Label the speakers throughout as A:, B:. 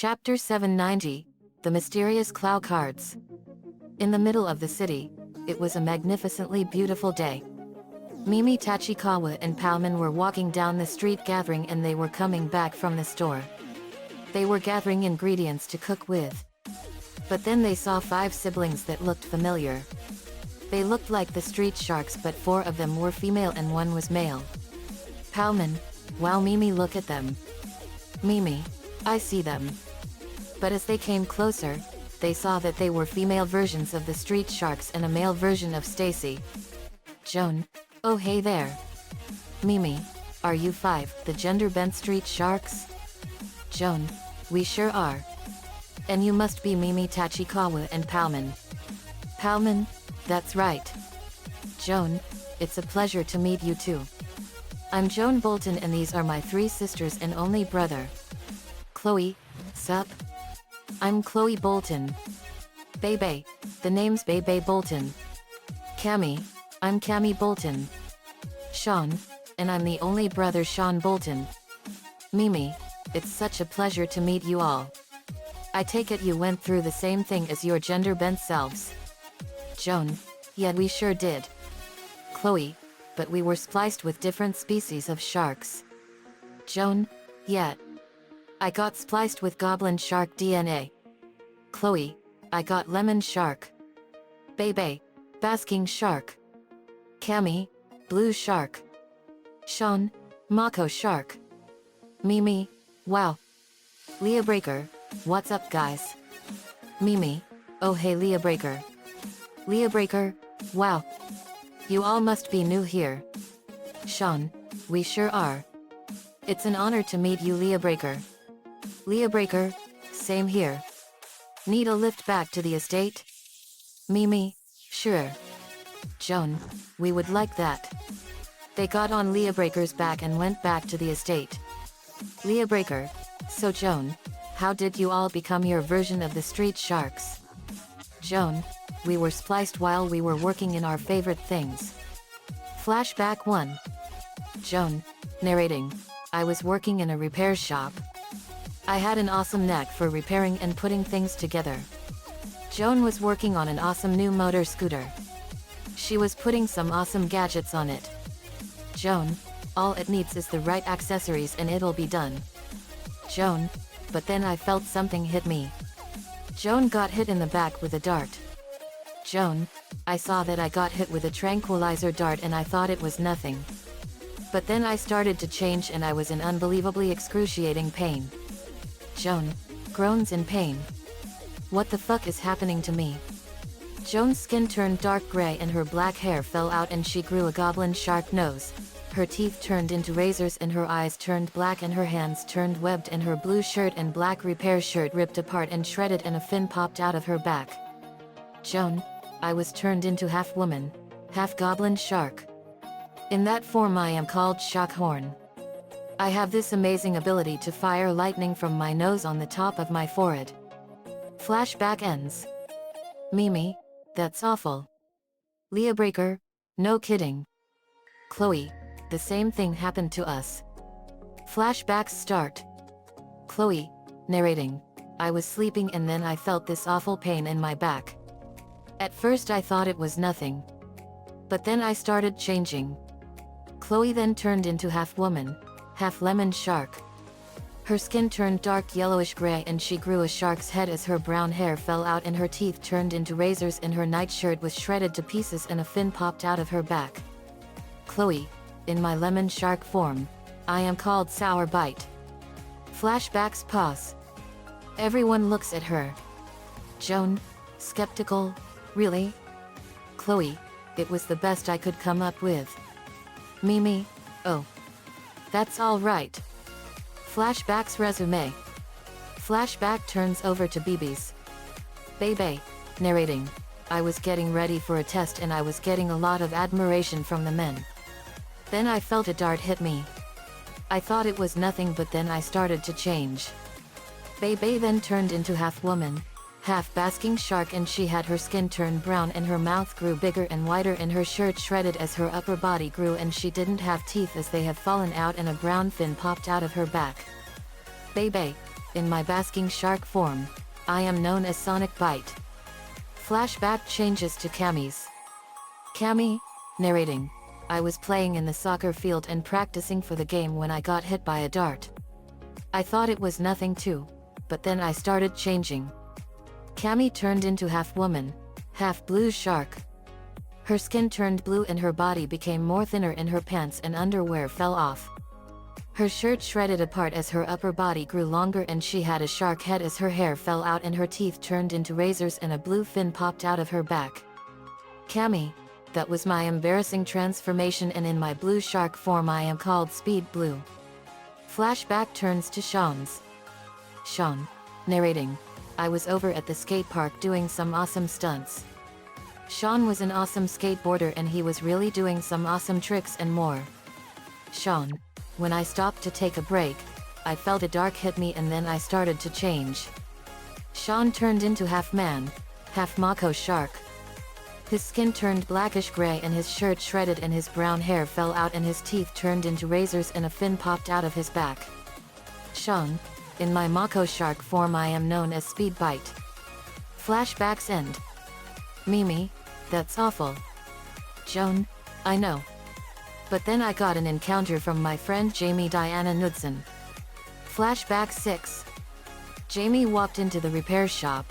A: Chapter 790, The Mysterious Cloud Cards. In the middle of the city, it was a magnificently beautiful day. Mimi, Tachikawa and Palman were walking down the street gathering, and they were coming back from the store. They were gathering ingredients to cook with. But then they saw 5 siblings that looked familiar. They looked like the street sharks, but 4 of them were female and 1 was male. Palman, wow, Mimi, look at them. Mimi, I see them. But as they came closer, they saw that they were female versions of the street sharks and a male version of Stacy. Joan, oh hey there. Mimi, are you 5, the gender-bent street sharks? Joan, we sure are. And you must be Mimi, Tachikawa and Palman. Palman, that's right. Joan, it's a pleasure to meet you too. I'm Joan Bolton, and these are my 3 sisters and only brother. Chloe, sup? I'm Chloe Bolton. Bebe, the name's Bebe Bolton. Cammy, I'm Cammy Bolton. Sean, and I'm the only brother, Sean Bolton. Mimi, it's such a pleasure to meet you all. I take it you went through the same thing as your gender-bent selves. Joan, yeah, we sure did. Chloe, but we were spliced with different species of sharks. Joan, yeah. I got spliced with goblin shark DNA. Chloe, I got lemon shark. Bebe, basking shark. Cammy, blue shark. Sean, mako shark. Mimi, wow. Leah Breaker, what's up guys? Mimi, oh hey Leah Breaker. Leah Breaker, wow. You all must be new here. Sean, we sure are. It's an honor to meet you, Leah Breaker. Leah Breaker, same here. Need a lift back to the estate? Mimi, sure. Joan, we would like that. They got on Leah Breaker's back and went back to the estate. Leah Breaker, so Joan, how did you all become your version of the street sharks? Joan, we were spliced while we were working in our favorite things. Flashback 1. Joan, narrating, I was working in a repair shop. I had an awesome knack for repairing and putting things together. Joan was working on an awesome new motor scooter. She was putting some awesome gadgets on it. Joan, all it needs is the right accessories and it'll be done. Joan, but then I felt something hit me. Joan got hit in the back with a dart. Joan, I saw that I got hit with a tranquilizer dart and I thought it was nothing. But then I started to change and I was in unbelievably excruciating pain. Joan, groans in pain. What the fuck is happening to me? Joan's skin turned dark gray and her black hair fell out and she grew a goblin shark nose. Her teeth turned into razors and her eyes turned black and her hands turned webbed and her blue shirt and black repair shirt ripped apart and shredded and a fin popped out of her back. Joan, I was turned into half woman, half goblin shark. In that form I am called Shockhorn. I have this amazing ability to fire lightning from my nose on the top of my forehead. Flashback ends. Mimi, that's awful. Leah Breaker, no kidding. Chloe, the same thing happened to us. Flashbacks start. Chloe, narrating, I was sleeping and then I felt this awful pain in my back. At first I thought it was nothing. But then I started changing. Chloe then turned into half woman, half lemon shark. Her skin turned dark yellowish gray and she grew a shark's head as her brown hair fell out and her teeth turned into razors and her nightshirt was shredded to pieces and a fin popped out of her back. Chloe, in my lemon shark form, I am called Sour Bite. Flashbacks pause. Everyone looks at her. Joan, skeptical, really? Chloe, it was the best I could come up with. Mimi, oh. That's all right. Flashbacks resume. Flashback turns over to BB's. Bebe, narrating, I was getting ready for a test and I was getting a lot of admiration from the men. Then I felt a dart hit me. I thought it was nothing but then I started to change. Bebe then turned into half woman, half basking shark and she had her skin turn brown and her mouth grew bigger and wider and her shirt shredded as her upper body grew and she didn't have teeth as they have fallen out and a brown fin popped out of her back. Bebe, in my basking shark form, I am known as Sonic Bite. Flashback changes to Cammy's. Cammy, narrating. I was playing in the soccer field and practicing for the game when I got hit by a dart. I thought it was nothing too, but then I started changing. Cammy turned into half woman, half blue shark. Her skin turned blue and her body became more thinner and her pants and underwear fell off. Her shirt shredded apart as her upper body grew longer and she had a shark head as her hair fell out and her teeth turned into razors and a blue fin popped out of her back. Cammy, that was my embarrassing transformation, and in my blue shark form I am called Speed Blue. Flashback turns to Sean's. Sean, narrating. I was over at the skate park doing some awesome stunts. Sean was an awesome skateboarder and he was really doing some awesome tricks and more. Sean, when I stopped to take a break, I felt a dark hit me and then I started to change. Sean turned into half man, half mako shark. His skin turned blackish gray and his shirt shredded and his brown hair fell out and his teeth turned into razors and a fin popped out of his back. Sean, in my mako shark form I am known as Speed Bite. Flashbacks end. Mimi, that's awful. Joan, I know. But then I got an encounter from my friend Jamie Diana Knudsen. Flashback 6. Jamie walked into the repair shop.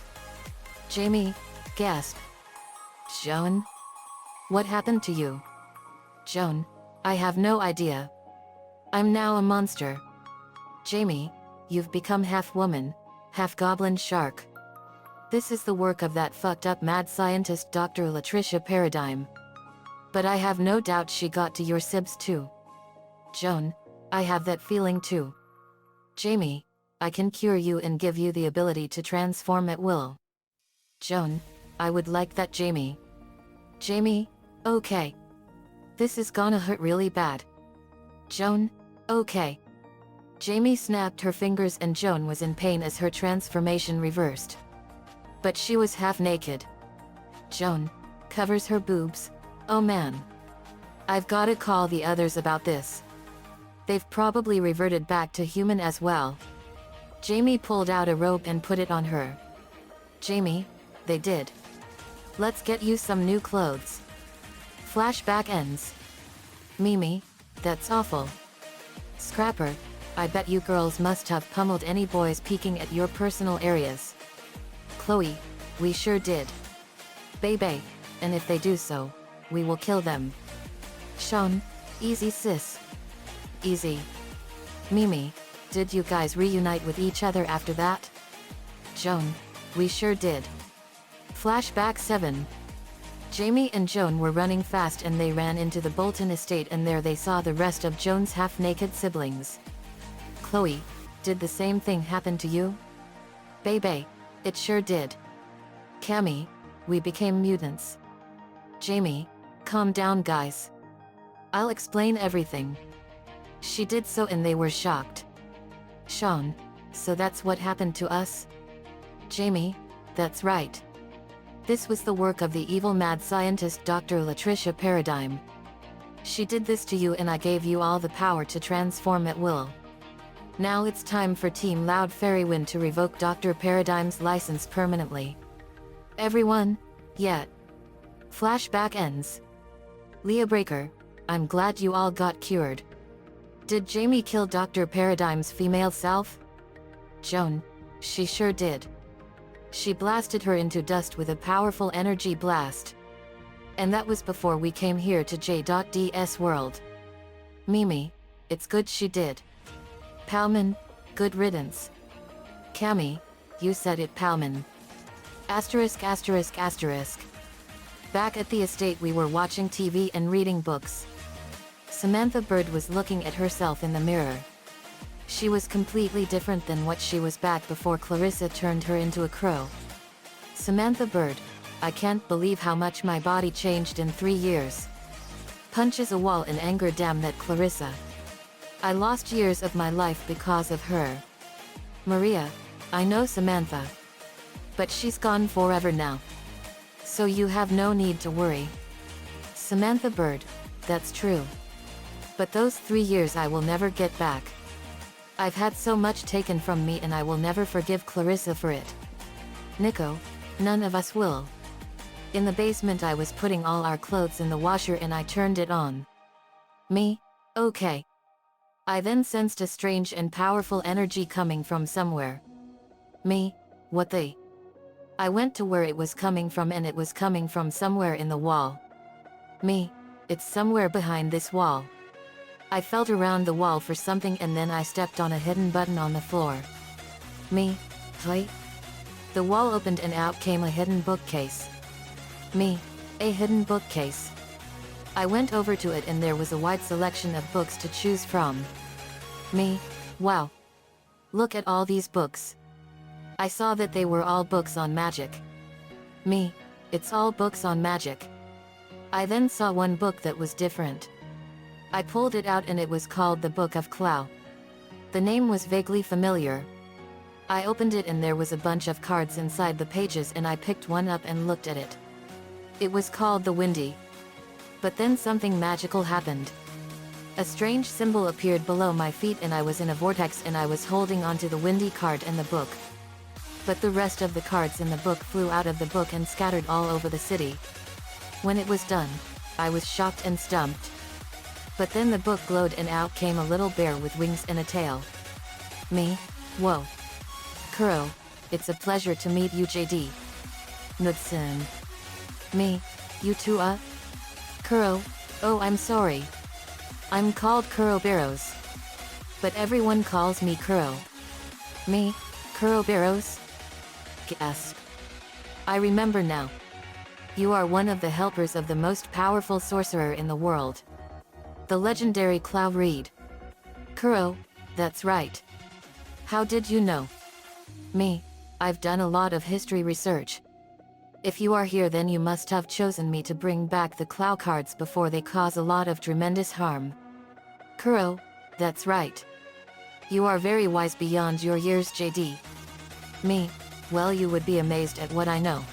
A: Jamie, gasp. Joan? What happened to you? Joan, I have no idea. I'm now a monster. Jamie, you've become half woman, half goblin shark. This is the work of that fucked up mad scientist Dr. Latricia Paradigm. But I have no doubt she got to your sibs too. Joan, I have that feeling too. Jamie, I can cure you and give you the ability to transform at will. Joan, I would like that, Jamie. Jamie, okay. This is gonna hurt really bad. Joan, okay. Jamie snapped her fingers and Joan was in pain as her transformation reversed. But she was half naked. Joan covers her boobs. Oh man. I've gotta call the others about this. They've probably reverted back to human as well. Jamie pulled out a robe and put it on her. Jamie, they did. Let's get you some new clothes. Flashback ends. Mimi, that's awful. Scrapper, I bet you girls must have pummeled any boys peeking at your personal areas. Chloe, we sure did. Bebe, and if they do so, we will kill them. Sean, easy sis. Easy. Mimi, did you guys reunite with each other after that? Joan, we sure did. Flashback 7. Jamie and Joan were running fast and they ran into the Bolton estate and there they saw the rest of Joan's half-naked siblings. Chloe, did the same thing happen to you? Bebe, it sure did. Cammy, we became mutants. Jamie, calm down guys. I'll explain everything. She did so and they were shocked. Sean, so that's what happened to us? Jamie, that's right. This was the work of the evil mad scientist Dr. Latricia Paradigm. She did this to you and I gave you all the power to transform at will. Now it's time for Team Loud Fairywind to revoke Dr. Paradigm's license permanently. Everyone, yet. Flashback ends. Leah Breaker, I'm glad you all got cured. Did Jamie kill Dr. Paradigm's female self? Joan, she sure did. She blasted her into dust with a powerful energy blast. And that was before we came here to J.DS World. Mimi, it's good she did. Palman, good riddance. Cammy, you said it Palman. Asterisk asterisk asterisk. Back at the estate we were watching TV and reading books. Samantha Bird was looking at herself in the mirror. She was completely different than what she was back before Clarissa turned her into a crow. Samantha Bird, I can't believe how much my body changed in 3 years. Punches a wall in anger. Damn that Clarissa. I lost years of my life because of her. Maria, I know Samantha. But she's gone forever now. So you have no need to worry. Samantha Bird, that's true. But those 3 years I will never get back. I've had so much taken from me and I will never forgive Clarissa for it. Nico, none of us will. In the basement I was putting all our clothes in the washer and I turned it on. Me? Okay. I then sensed a strange and powerful energy coming from somewhere. Me? What the? I went to where it was coming from and it was coming from somewhere in the wall. Me? It's somewhere behind this wall. I felt around the wall for something and then I stepped on a hidden button on the floor. Me? Hey? The wall opened and out came a hidden bookcase. Me? A hidden bookcase. I went over to it and there was a wide selection of books to choose from. Me? Wow. Look at all these books. I saw that they were all books on magic. Me? It's all books on magic. I then saw one book that was different. I pulled it out and it was called the Book of Clow. The name was vaguely familiar. I opened it and there was a bunch of cards inside the pages and I picked one up and looked at it. It was called the Windy. But then something magical happened. A strange symbol appeared below my feet and I was in a vortex and I was holding onto the Windy card and the book. But the rest of the cards in the book flew out of the book and scattered all over the city. When it was done, I was shocked and stumped. But then the book glowed and out came a little bear with wings and a tail. Me? Whoa. Kuro, it's a pleasure to meet you, JD. Nudson. Me? You too, Kuro? Oh, I'm sorry. I'm called Kuro Barrows. But everyone calls me Kuro. Me? Kuro Barrows? Gasp. I remember now. You are one of the helpers of the most powerful sorcerer in the world. The legendary Clow Reed. Kuro, that's right. How did you know? Me, I've done a lot of history research. If you are here then you must have chosen me to bring back the Clow cards before they cause a lot of tremendous harm. Kuro, that's right. You are very wise beyond your years, JD. Me, well, you would be amazed at what I know.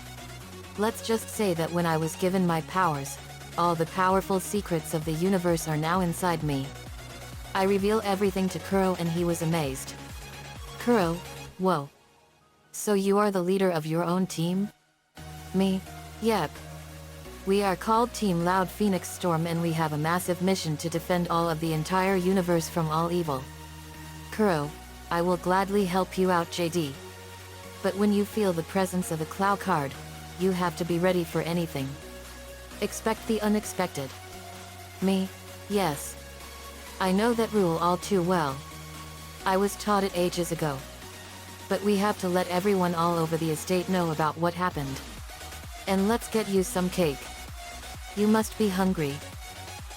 A: Let's just say that when I was given my powers, all the powerful secrets of the universe are now inside me. I reveal everything to Kuro and he was amazed. Kuro, whoa. So you are the leader of your own team? Me? Yep. We are called Team Loud Phoenix Storm and we have a massive mission to defend all of the entire universe from all evil. Kuro, I will gladly help you out, JD. But when you feel the presence of a Clow card, you have to be ready for anything. Expect the unexpected. Me? Yes. I know that rule all too well. I was taught it ages ago. But we have to let everyone all over the estate know about what happened. And let's get you some cake. You must be hungry.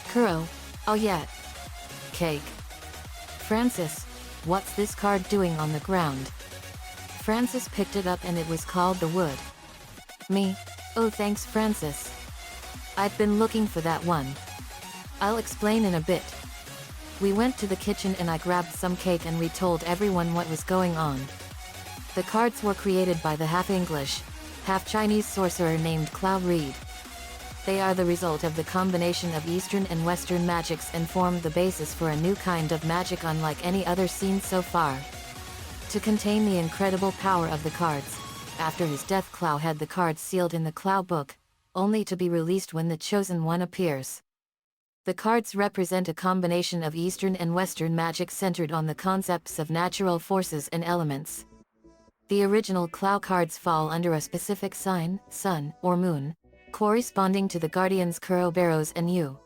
A: Kuro, oh yeah. Cake. Francis, what's this card doing on the ground? Francis picked it up and it was called the Wood. Me? Oh, thanks, Francis. I've been looking for that one. I'll explain in a bit. We went to the kitchen and I grabbed some cake and we told everyone what was going on. The cards were created by the half-English, half-Chinese sorcerer named Clow Reed. They are the result of the combination of Eastern and Western magics and form the basis for a new kind of magic unlike any other seen so far. To contain the incredible power of the cards, after his death Clow had the cards sealed in the Clow book, only to be released when the chosen one appears. The cards represent a combination of Eastern and Western magic centered on the concepts of natural forces and elements. The original Clow cards fall under a specific sign, sun, or moon, corresponding to the guardians Kuro Barrows and you.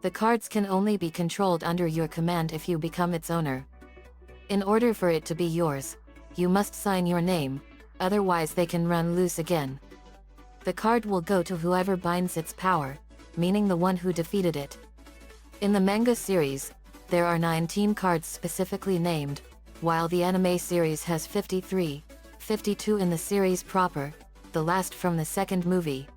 A: The cards can only be controlled under your command if you become its owner. In order for it to be yours, you must sign your name, otherwise they can run loose again. The card will go to whoever binds its power, meaning the one who defeated it. In the manga series, there are 19 cards specifically named, while the anime series has 53, 52 in the series proper, the last from the second movie.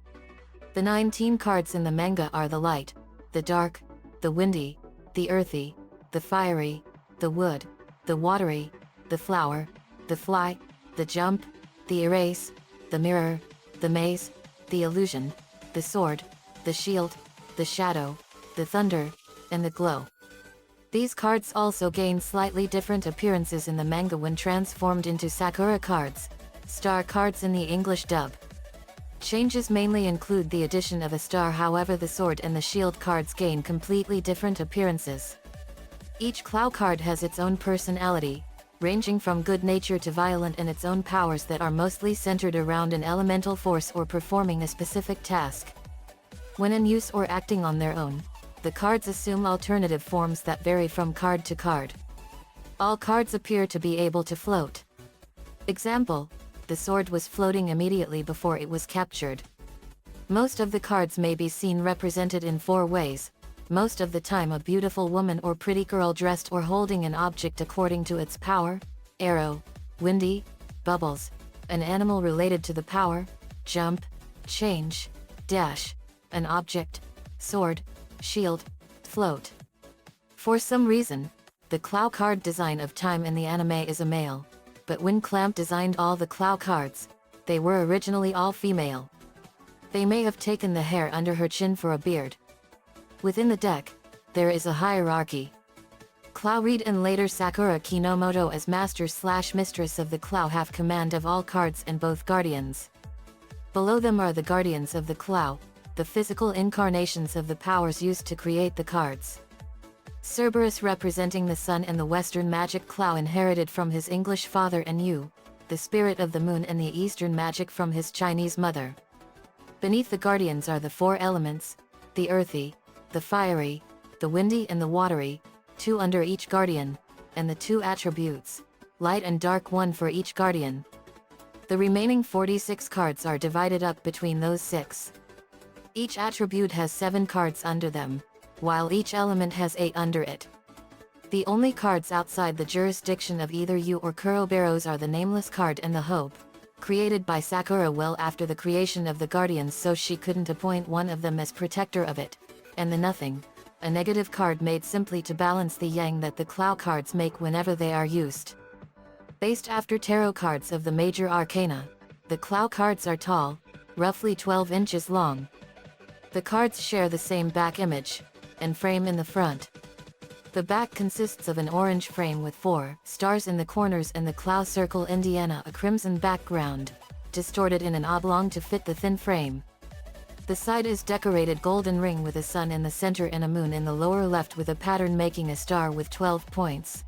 A: The 19 cards in the manga are the light, the dark, the windy, the earthy, the fiery, the wood, the watery, the flower, the fly, the jump, the erase, the mirror, the maze, the illusion, the sword, the shield, the shadow, the thunder, and the glow. These cards also gain slightly different appearances in the manga when transformed into Sakura cards, star cards in the English dub. Changes mainly include the addition of a star, however the sword and the shield cards gain completely different appearances. Each Clow card has its own personality, ranging from good nature to violent, and its own powers that are mostly centered around an elemental force or performing a specific task. When in use or acting on their own, the cards assume alternative forms that vary from card to card. All cards appear to be able to float. Example: the sword was floating immediately before it was captured. Most of the cards may be seen represented in 4 ways, most of the time a beautiful woman or pretty girl dressed or holding an object according to its power, arrow, windy, bubbles, an animal related to the power, jump, change, dash, an object, sword, shield, float. For some reason, the Clow card design of Time in the anime is a male, but when Clamp designed all the Clow cards, they were originally all female. They may have taken the hair under her chin for a beard. Within the deck, there is a hierarchy. Clow Reed and later Sakura Kinomoto as master/mistress of the Clow have command of all cards and both guardians. Below them are the guardians of the Clow, the physical incarnations of the powers used to create the cards. Cerberus representing the sun and the Western magic Clow inherited from his English father, and Yu, the spirit of the moon and the Eastern magic from his Chinese mother. Beneath the guardians are the 4 elements, the earthy, the fiery, the windy and the watery, 2 under each guardian, and the 2 attributes, light and dark, 1 for each guardian. The remaining 46 cards are divided up between those 6. Each attribute has 7 cards under them, while each element has 8 under it. The only cards outside the jurisdiction of either Yu or Kuroberos are the Nameless card and the Hope, created by Sakura well after the creation of the Guardians, so she couldn't appoint one of them as protector of it, and the Nothing, a negative card made simply to balance the yang that the Clow cards make whenever they are used. Based after tarot cards of the major arcana, the Clow cards are tall, roughly 12 inches long. The cards share the same back image and frame in the front. The back consists of an orange frame with 4 stars in the corners and the Clow circle Indiana, a crimson background, distorted in an oblong to fit the thin frame. The side is decorated golden ring with a sun in the center and a moon in the lower left with a pattern making a star with 12 points.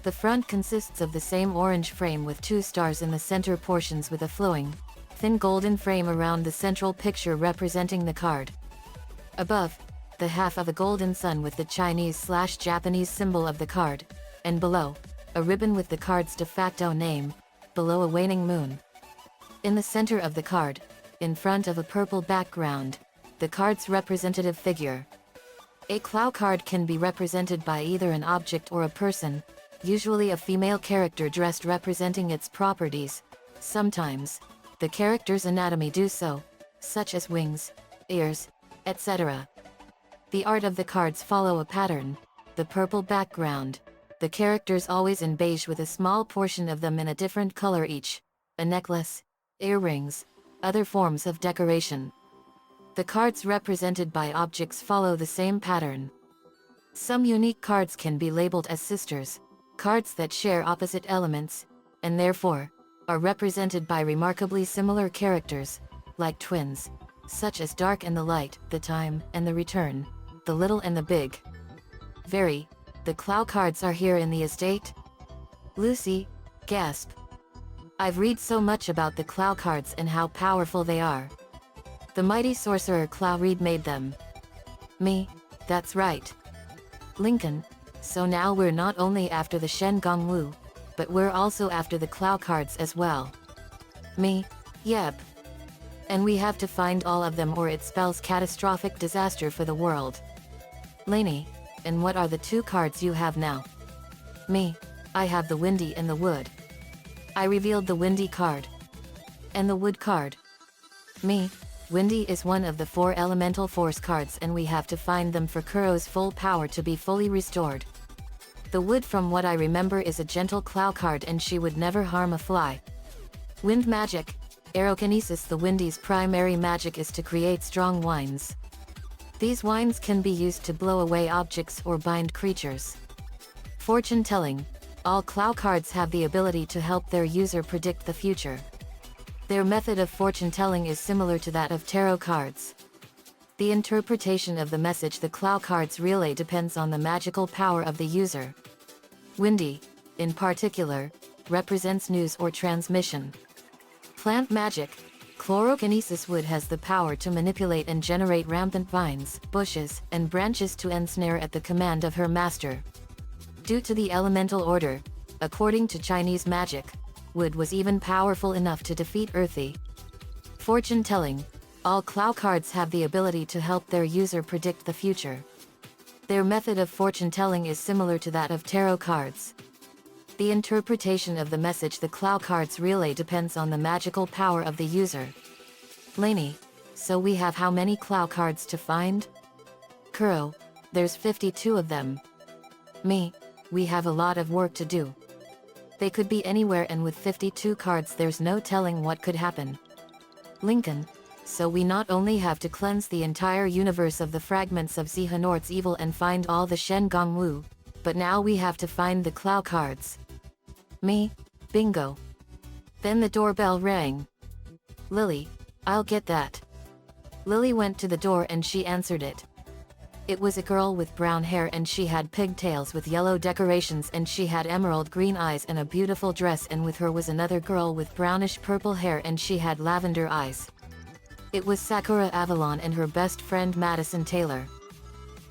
A: The front consists of the same orange frame with 2 stars in the center portions with a flowing, thin golden frame around the central picture representing the card. Above, the half of a golden sun with the Chinese/Japanese symbol of the card, and below, a ribbon with the card's de facto name, below a waning moon. In the center of the card, in front of a purple background, the card's representative figure. A Clow card can be represented by either an object or a person, usually a female character dressed representing its properties. Sometimes, the character's anatomy do so, such as wings, ears, etc. The art of the cards follow a pattern, the purple background, the characters always in beige with a small portion of them in a different color each, a necklace, earrings, other forms of decoration. The cards represented by objects follow the same pattern. Some unique cards can be labeled as sisters, cards that share opposite elements, and therefore, are represented by remarkably similar characters, like twins, such as Dark and the Light, the Time and the Return, the Little and the Big. The Clow cards are here in the estate? Lucy, gasp. I've read so much about the Clow cards and how powerful they are. The mighty sorcerer Clow Reed made them. Me, that's right. Lincoln, so now we're not only after the Shen Gong Wu, but we're also after the Clow cards as well. Me, yep. And we have to find all of them or it spells catastrophic disaster for the world. Lainey, and what are the 2 cards you have now? Me, I have the Windy and the Wood. I revealed the Windy card. And the Wood card. Me, Windy is one of the 4 elemental force cards and we have to find them for Kuro's full power to be fully restored. The Wood, from what I remember, is a gentle Clow card and she would never harm a fly. Wind magic, aerokinesis. The Windy's primary magic is to create strong winds. These wines can be used to blow away objects or bind creatures. Fortune telling. All Clow cards have the ability to help their user predict the future. Their method of fortune telling is similar to that of tarot cards. The interpretation of the message the Clow cards relay depends on the magical power of the user. Windy, in particular, represents news or transmission. Plant magic. Chlorokinesis wood has the power to manipulate and generate rampant vines, bushes, and branches to ensnare at the command of her master. Due to the elemental order, according to Chinese magic, wood was even powerful enough to defeat earthy. Fortune telling. All Clow cards have the ability to help their user predict the future. Their method of fortune telling is similar to that of tarot cards. The interpretation of the message the Clow cards relay depends on the magical power of the user. Lainey, so we have how many Clow cards to find? Kuro, there's 52 of them. Me, we have a lot of work to do. They could be anywhere, and with 52 cards there's no telling what could happen. Lincoln, so we not only have to cleanse the entire universe of the fragments of Xehanort's evil and find all the Shen Gong Wu, but now we have to find the Clow cards. Me, bingo. Then the doorbell rang. Lily, I'll get that. Lily went to the door and she answered it. It was a girl with brown hair and she had pigtails with yellow decorations and she had emerald green eyes and a beautiful dress, and with her was another girl with brownish purple hair and she had lavender eyes. It was Sakura Avalon and her best friend Madison Taylor.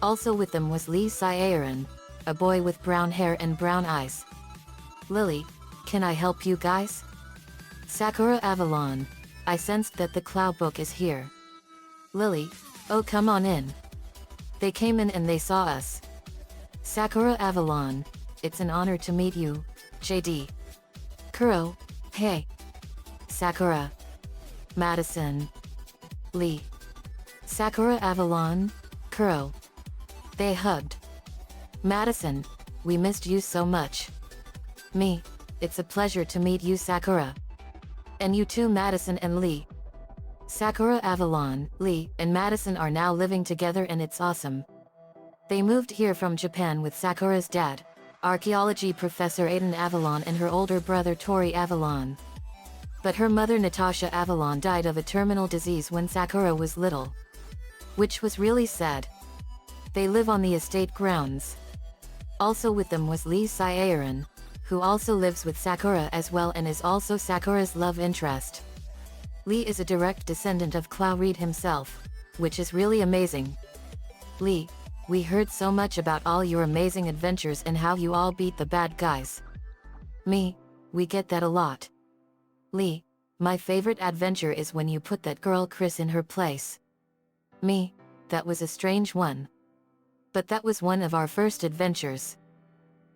A: Also with them was Lee Syaran, a boy with brown hair and brown eyes. Lily, can I help you guys? Sakura Avalon, I sensed that the Clow book is here. Lily, oh come on in. They came in and they saw us. Sakura Avalon, it's an honor to meet you, JD. Kuro, hey. Sakura. Madison. Lee. Sakura Avalon, Kuro. They hugged. Madison, we missed you so much. Me, it's a pleasure to meet you, Sakura. And you too, Madison and Lee. Sakura Avalon, Lee, and Madison are now living together and it's awesome. They moved here from Japan with Sakura's dad, archaeology professor Aiden Avalon, and her older brother Tori Avalon. But her mother Natasha Avalon died of a terminal disease when Sakura was little. Which was really sad. They live on the estate grounds. Also with them was Lee Syaran, who also lives with Sakura as well and is also Sakura's love interest. Lee is a direct descendant of Clow Reed himself, which is really amazing. Lee, we heard so much about all your amazing adventures and how you all beat the bad guys. Me, we get that a lot. Lee, my favorite adventure is when you put that girl Chris in her place. Me, that was a strange one. But that was one of our first adventures.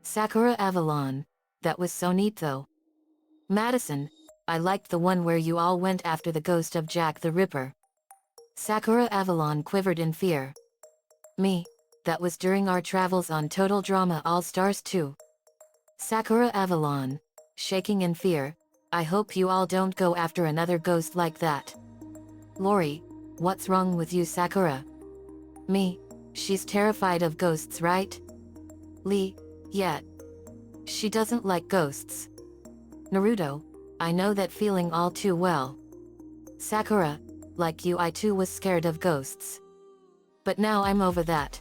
A: Sakura Avalon, that was so neat though. Madison, I liked the one where you all went after the ghost of Jack the Ripper. Sakura Avalon quivered in fear. Me, that was during our travels on Total Drama All Stars 2. Sakura Avalon, shaking in fear, I hope you all don't go after another ghost like that. Lori, what's wrong with you, Sakura? Me, she's terrified of ghosts, right? Lee, yeah. She doesn't like ghosts. Naruto, I know that feeling all too well. Sakura, like you, I too was scared of ghosts. But now I'm over that.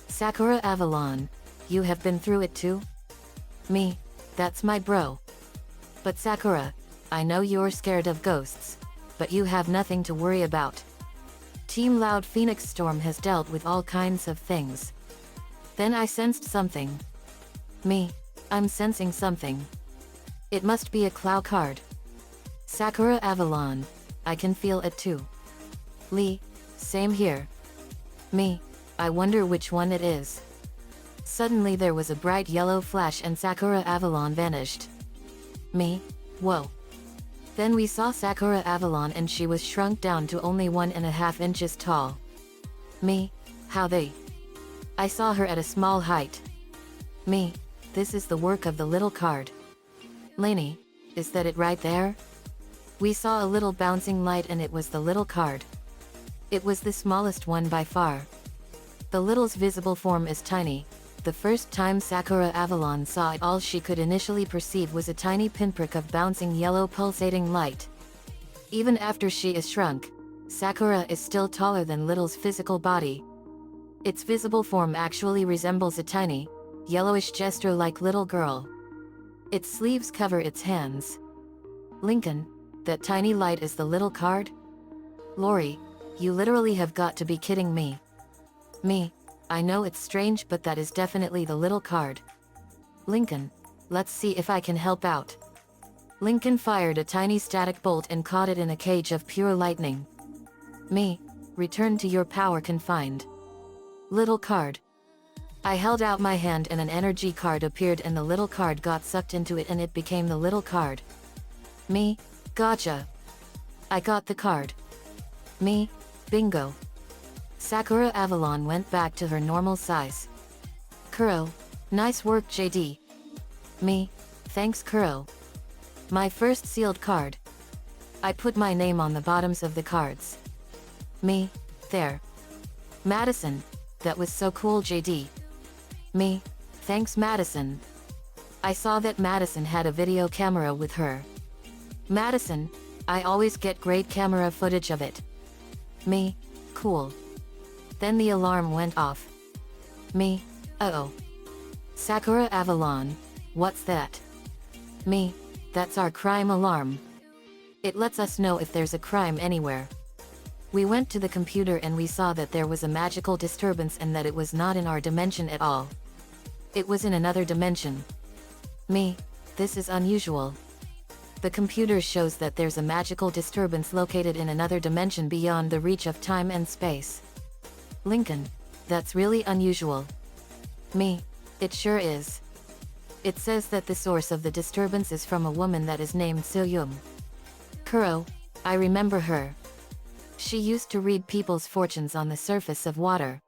A: Sakura Avalon, you have been through it too? Me, that's my bro. But Sakura, I know you're scared of ghosts, but you have nothing to worry about. Team Loud Phoenix Storm has dealt with all kinds of things. Then I sensed something. Me, I'm sensing something. It must be a Clow card. Sakura Avalon, I can feel it too. Lee, same here. Me, I wonder which one it is. Suddenly there was a bright yellow flash and Sakura Avalon vanished. Me, whoa. Then we saw Sakura Avalon and she was shrunk down to only 1.5 inches tall. Me, how they? I saw her at a small height. Me, this is the work of the little card. Lainey, is that it right there? We saw a little bouncing light and it was the little card. It was the smallest one by far. The little's visible form is tiny. The first time Sakura Avalon saw it, all she could initially perceive was a tiny pinprick of bouncing yellow pulsating light. Even after she is shrunk, Sakura is still taller than Little's physical body. Its visible form actually resembles a tiny, yellowish jester-like little girl. Its sleeves cover its hands. Lincoln, that tiny light is the little card? Lori, you literally have got to be kidding me. Me, I know it's strange, but that is definitely the little card. Lincoln, let's see if I can help out. Lincoln fired a tiny static bolt and caught it in a cage of pure lightning. Me, return to your power confined. Little card. I held out my hand and an energy card appeared and the little card got sucked into it and it became the little card. Me, gotcha. I got the card. Me, bingo. Sakura Avalon went back to her normal size. Kuro, nice work JD. Me, thanks Kuro. My first sealed card. I put my name on the bottoms of the cards. Me, there. Madison, that was so cool JD. Me, thanks Madison. I saw that Madison had a video camera with her. Madison, I always get great camera footage of it. Me, cool. Then the alarm went off. Me, uh-oh. Sakura Avalon, what's that? Me, that's our crime alarm. It lets us know if there's a crime anywhere. We went to the computer and we saw that there was a magical disturbance and that it was not in our dimension at all. It was in another dimension. Me, this is unusual. The computer shows that there's a magical disturbance located in another dimension beyond the reach of time and space. Lincoln, that's really unusual. Me, it sure is. It says that the source of the disturbance is from a woman that is named Soyoung. Kuro, I remember her. She used to read people's fortunes on the surface of water.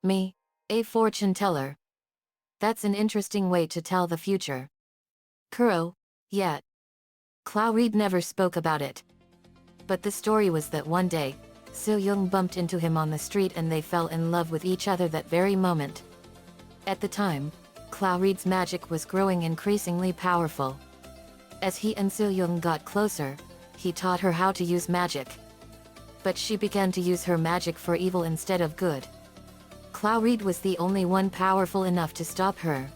A: Me, a fortune teller. That's an interesting way to tell the future. Kuro, yeah. Clawreed never spoke about it. But the story was that one day, Soyoung bumped into him on the street and they fell in love with each other that very moment. At the time, Clawreed's magic was growing increasingly powerful. As he and Soyoung got closer, he taught her how to use magic. But she began to use her magic for evil instead of good. Clawreed was the only one powerful enough to stop her.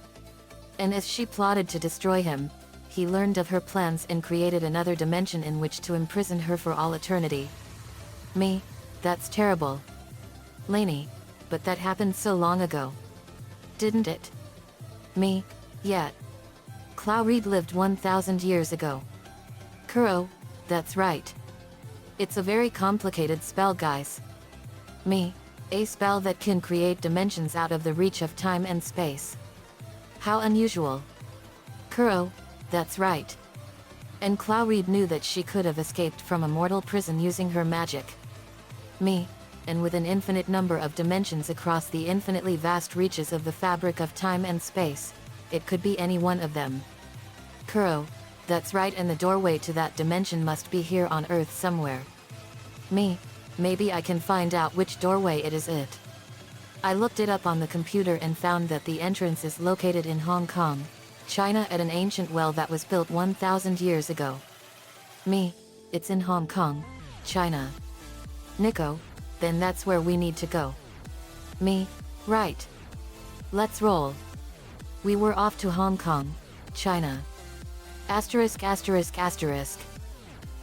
A: And as she plotted to destroy him, he learned of her plans and created another dimension in which to imprison her for all eternity. Me, that's terrible. Lainey, but that happened so long ago. Didn't it? Me, yeah. Clawreed lived 1,000 years ago. Kuro, that's right. It's a very complicated spell, guys. Me, a spell that can create dimensions out of the reach of time and space. How unusual. Kuro, that's right. And Clawreed knew that she could have escaped from a mortal prison using her magic. Me, and with an infinite number of dimensions across the infinitely vast reaches of the fabric of time and space, it could be any one of them. Kuro, that's right, and the doorway to that dimension must be here on Earth somewhere. Me, maybe I can find out which doorway it is. I looked it up on the computer and found that the entrance is located in Hong Kong, China, at an ancient well that was built 1,000 years ago. Me, it's in Hong Kong, China. Nico, then that's where we need to go. Me, right. Let's roll. We were off to Hong Kong, China. Asterisk asterisk asterisk.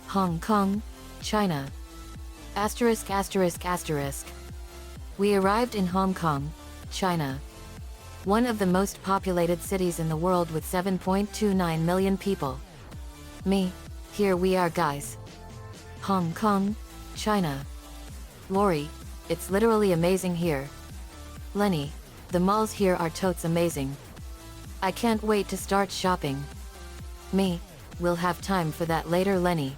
A: Hong Kong, China. Asterisk asterisk asterisk. We arrived in Hong Kong, China. One of the most populated cities in the world with 7.29 million people. Me, here we are, guys. Hong Kong, China. Lori, it's literally amazing here. Lenny, the malls here are totes amazing. I can't wait to start shopping. Me, we'll have time for that later, Lenny.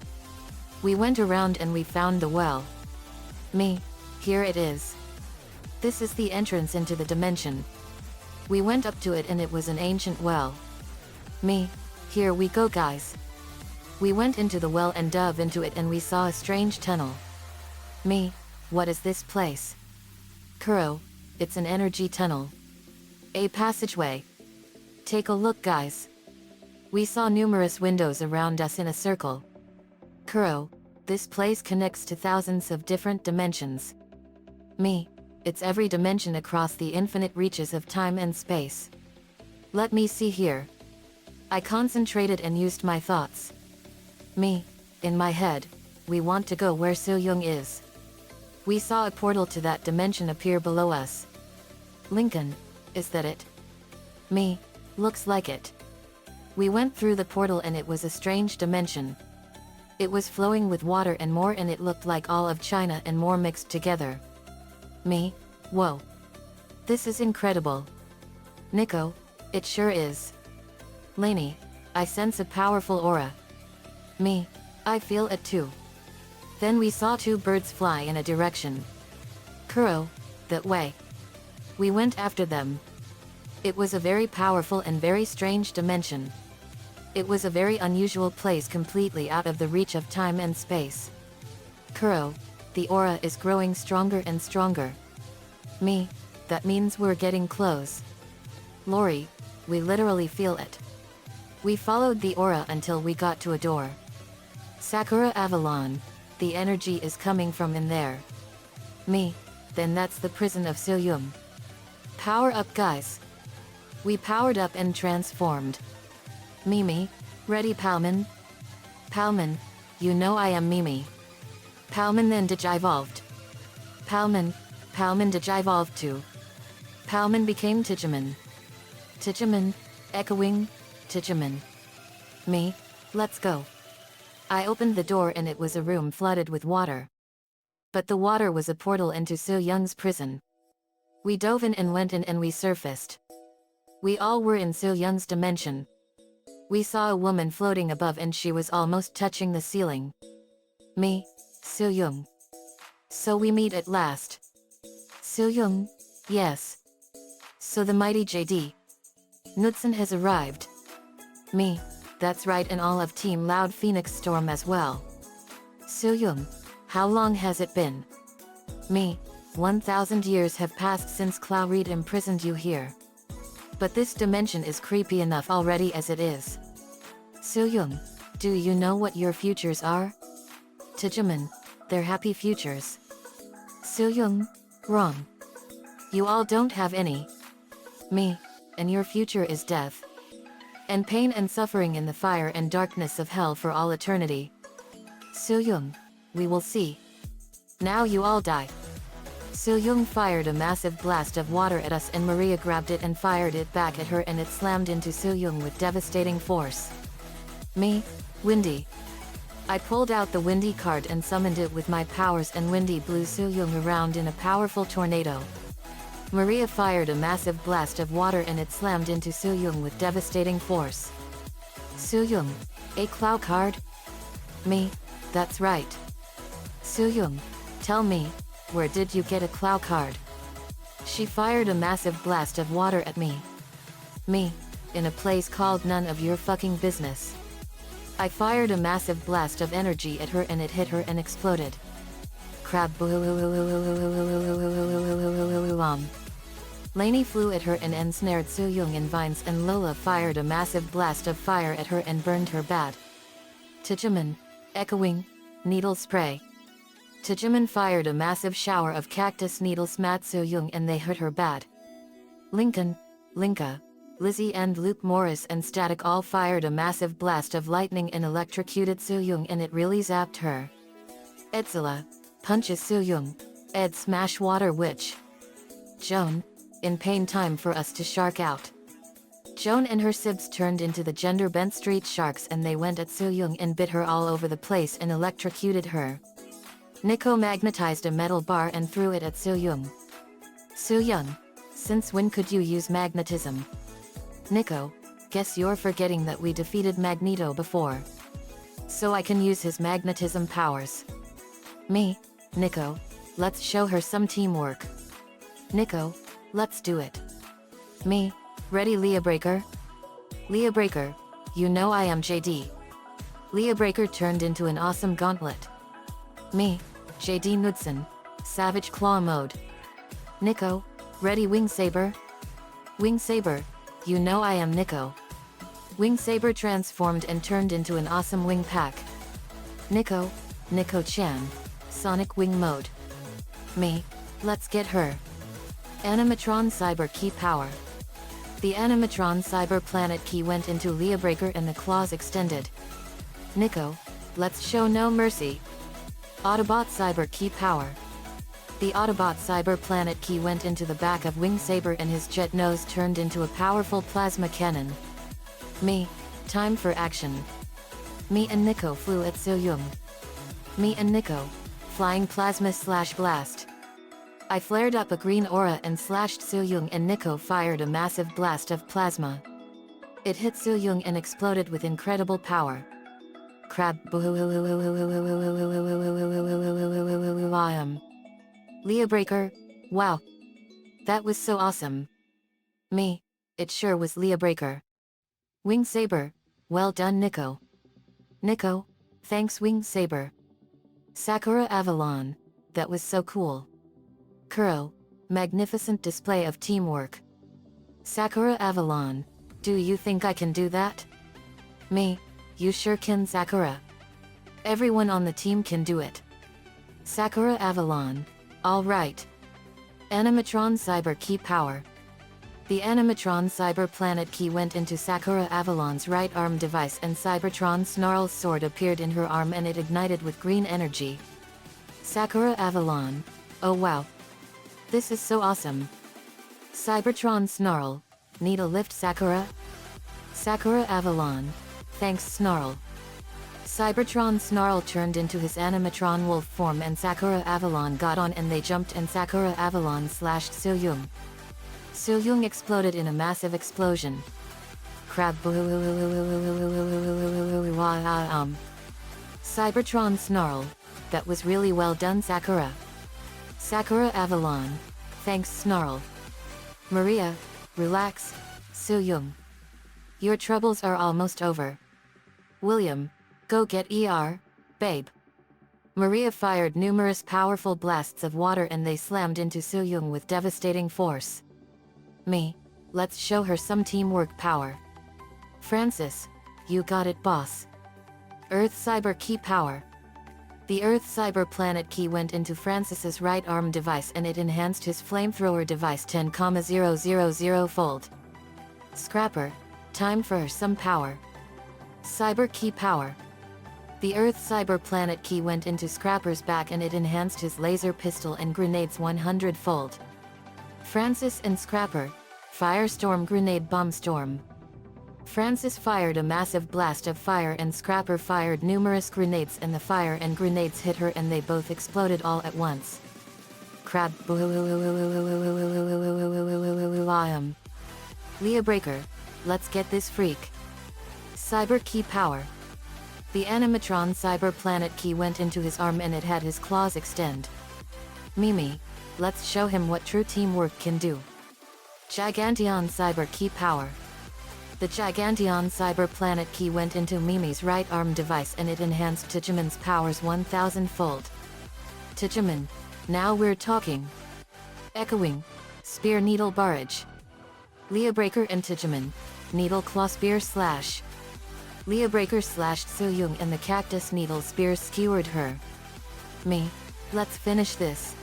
A: We went around and we found the well. Me, here it is. This is the entrance into the dimension. We went up to it and it was an ancient well. Me, here we go, guys. We went into the well and dove into it and we saw a strange tunnel. Me, what is this place? Kuro, it's an energy tunnel. A passageway. Take a look, guys. We saw numerous windows around us in a circle. Kuro, this place connects to thousands of different dimensions. Me, it's every dimension across the infinite reaches of time and space. Let me see here. I concentrated and used my thoughts. Me, in my head, we want to go where So-young is. We saw a portal to that dimension appear below us. Lincoln, is that it? Me, looks like it. We went through the portal and it was a strange dimension. It was flowing with water and more, and it looked like all of China and more mixed together. Me, whoa. This is incredible. Nico, it sure is. Lainey, I sense a powerful aura. Me, I feel it too. Then we saw two birds fly in a direction. Kuro, that way. We went after them. It was a very powerful and very strange dimension. It was a very unusual place, completely out of the reach of time and space. Kuro, the aura is growing stronger and stronger. Me, that means we're getting close. Lori, we literally feel it. We followed the aura until we got to a door. Sakura Avalon, the energy is coming from in there. Me, then that's the prison of So-young. Power up, guys. We powered up and transformed. Mimi, ready Palman? Palman, you know I am Mimi. Palman then digivolved. Palman digivolved too. Palman became Tijaman. Tijaman, echoing, Tijaman. Me, let's go. I opened the door and it was a room flooded with water. But the water was a portal into So-young's prison. We dove in and went in and we surfaced. We all were in So-young's dimension. We saw a woman floating above and she was almost touching the ceiling. Me, So-young. So we meet at last. So-young, yes. So the mighty JD Knudsen has arrived. Me, that's right, and all of Team Loud Phoenix Storm as well. So-young, how long has it been? Me, 1,000 years have passed since Clawreed imprisoned you here. But this dimension is creepy enough already as it is. So-young, do you know what your futures are? Tijaman, they're happy futures. So-young, wrong. You all don't have any. Me, and your future is death. And pain and suffering in the fire and darkness of hell for all eternity. So-young, we will see. Now you all die. So-young fired a massive blast of water at us and Maria grabbed it and fired it back at her and it slammed into So-young with devastating force. Me, Windy. I pulled out the Windy card and summoned it with my powers and Windy blew So-young around in a powerful tornado. Maria fired a massive blast of water and it slammed into So-young with devastating force. So-young, a Clow card? Me, that's right. So-young, tell me, where did you get a Clow card? She fired a massive blast of water at me. Me, in a place called None of Your Fucking Business. I fired a massive blast of energy at her and it hit her and exploded. Crab Lainey flew at her and ensnared So-young in vines and Lola fired a massive blast of fire at her and burned her bad. Tijaman, echoing, needle spray. Tijaman fired a massive shower of cactus needles at So-young and they hurt her bad. Lincoln, Linka, Lizzie and Luke Morris and Static all fired a massive blast of lightning and electrocuted So-young and it really zapped her. Edzilla, punches So-young. Ed smash water witch. Joan, in pain, time for us to shark out. Joan and her sibs turned into the gender-bent street sharks and they went at So-young and bit her all over the place and electrocuted her. Nico magnetized a metal bar and threw it at So-young. So-young, since when could you use magnetism? Nico, guess you're forgetting that we defeated Magneto before. So I can use his magnetism powers. Me, Nico, let's show her some teamwork. Nico, let's do it. Me, ready Leah Breaker? Leah Breaker, you know I am JD. Leah Breaker turned into an awesome gauntlet. Me, JD Knudsen, Savage Claw Mode. Nico, ready Wing Saber? Wing Saber, you know I am Nico. Wing Saber transformed and turned into an awesome wing pack. Nico-chan, Sonic Wing Mode. Me, let's get her. Animatron Cyber Key Power. The Animatron Cyber Planet Key went into Leah Breaker and the claws extended. Nico, let's show no mercy. Autobot Cyber Key Power. The Autobot Cyber Planet Key went into the back of Wing Saber and his jet nose turned into a powerful plasma cannon. Me, time for action. Me and Nico flew at Soyoung. Me and Nico, flying plasma / blast. I flared up a green aura and slashed Soyoung and Nico fired a massive blast of plasma. It hit Soyoung and exploded with incredible power. Crab. Leah Breaker, wow. That was so awesome. Me, it sure was Leah Breaker. Wing Saber, well done Nico. Nico, thanks Wing Saber. Sakura Avalon, that was so cool. Kuro, magnificent display of teamwork. Sakura Avalon, do you think I can do that? Me, you sure can Sakura. Everyone on the team can do it. Sakura Avalon, alright. Animatron Cyber Key Power. The Animatron Cyber Planet Key went into Sakura Avalon's right arm device and Cybertron Snarl's sword appeared in her arm and it ignited with green energy. Sakura Avalon, oh wow. This is so awesome. Cybertron Snarl, need a lift Sakura? Sakura Avalon, thanks Snarl. Cybertron Snarl turned into his Animatron wolf form and Sakura Avalon got on and they jumped and Sakura Avalon slashed Soyoung. Soyoung exploded in a massive explosion. Crab. Cybertron Snarl, that was really well done Sakura. Sakura Avalon, thanks Snarl. Maria, relax, Soyoung. Your troubles are almost over. William, go get babe. Maria fired numerous powerful blasts of water and they slammed into Soyoung with devastating force. Me, let's show her some teamwork power. Francis, you got it boss. Earth Cyber Key Power. The Earth Cyber Planet Key went into Francis's right arm device and it enhanced his flamethrower device 10,000-fold. Scrapper, time for some power. Cyber Key Power. The Earth Cyber Planet Key went into Scrapper's back and it enhanced his laser pistol and grenades 100-fold. Francis and Scrapper, Firestorm Grenade Bomb Storm. Francis fired a massive blast of fire and Scrapper fired numerous grenades and the fire and grenades hit her and they both exploded all at once. Crab. Leah Breaker, let's get this freak. Cyber Key Power. The Animatron Cyber Planet Key went into his arm and it had his claws extend. Mimi, let's show him what true teamwork can do. Giganteon Cyber Key Power. The Giganteon Cyber Planet Key went into Mimi's right arm device and it enhanced Tijiman's powers 1000-fold. Tijiman, now we're talking. Echoing, Spear Needle Barrage. Leah Breaker and Tijiman, Needle Claw Spear Slash. Leah Breaker slashed Soyoung and the Cactus Needle Spear skewered her. Me, let's finish this.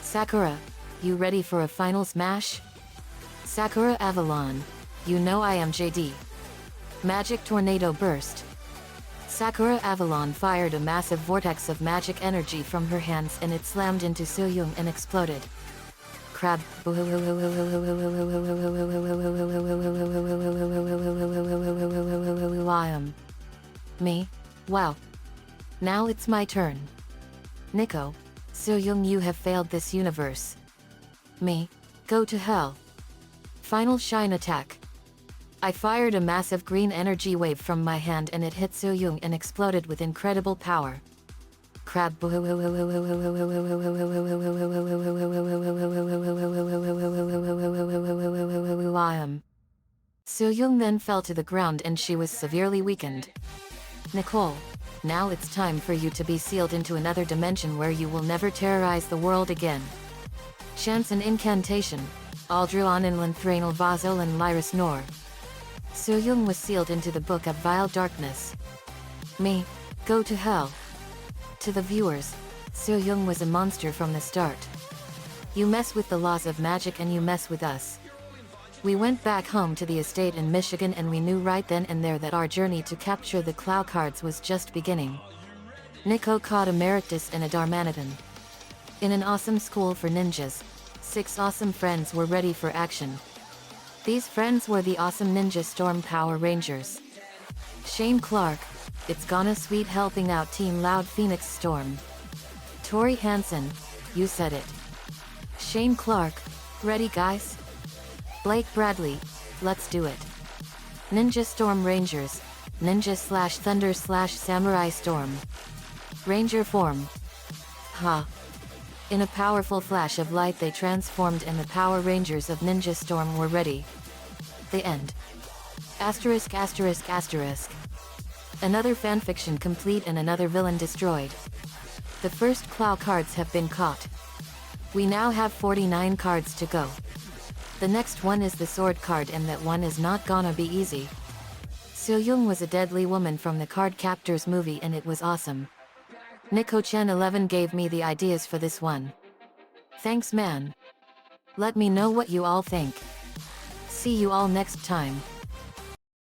A: Sakura, you ready for a final smash? Sakura Avalon, you know I am JD. Magic Tornado Burst. Sakura Avalon fired a massive vortex of magic energy from her hands and it slammed into Soyoung and exploded. Crab. Me? Wow. Now it's my turn. Nico, Soyoung, you have failed this universe. Me, go to hell. Final Shine Attack. I fired a massive green energy wave from my hand and it hit Soyoung and exploded with incredible power. Crab. Soyoung then fell to the ground and she was severely weakened. Nicole, Now it's time for you to be sealed into another dimension where you will never terrorize the world again. Chance and incantation. Aldruan and Lanthranal Vazol and Lyris Nor. Soo-young was sealed into the book of vile darkness. Me, go to hell. To the viewers, Soo-young was a monster from the start. You mess with the laws of magic and you mess with us. We went back home to the estate in Michigan and we knew right then and there that our journey to capture the Clow cards was just beginning. Nico caught a Merectus and a Darmanitan. In an awesome school for ninjas, 6 awesome friends were ready for action. These friends were the awesome Ninja Storm Power Rangers. Shane Clark, it's gonna sweet helping out Team Loud Phoenix Storm. Tori Hansen, you said it. Shane Clark, ready guys? Blake Bradley, let's do it. Ninja Storm Rangers, Ninja/Thunder/Samurai Storm. Ranger form. Ha. In a powerful flash of light they transformed and the Power Rangers of Ninja Storm were ready. The end. Asterisk asterisk asterisk. Another fanfiction complete and another villain destroyed. The first Clow cards have been caught. We now have 49 cards to go. The next one is the sword card and that one is not gonna be easy. Soo-young was a deadly woman from the Card Captors movie and it was awesome. Nico-chan 11 gave me the ideas for this one. Thanks man. Let me know what you all think. See you all next time.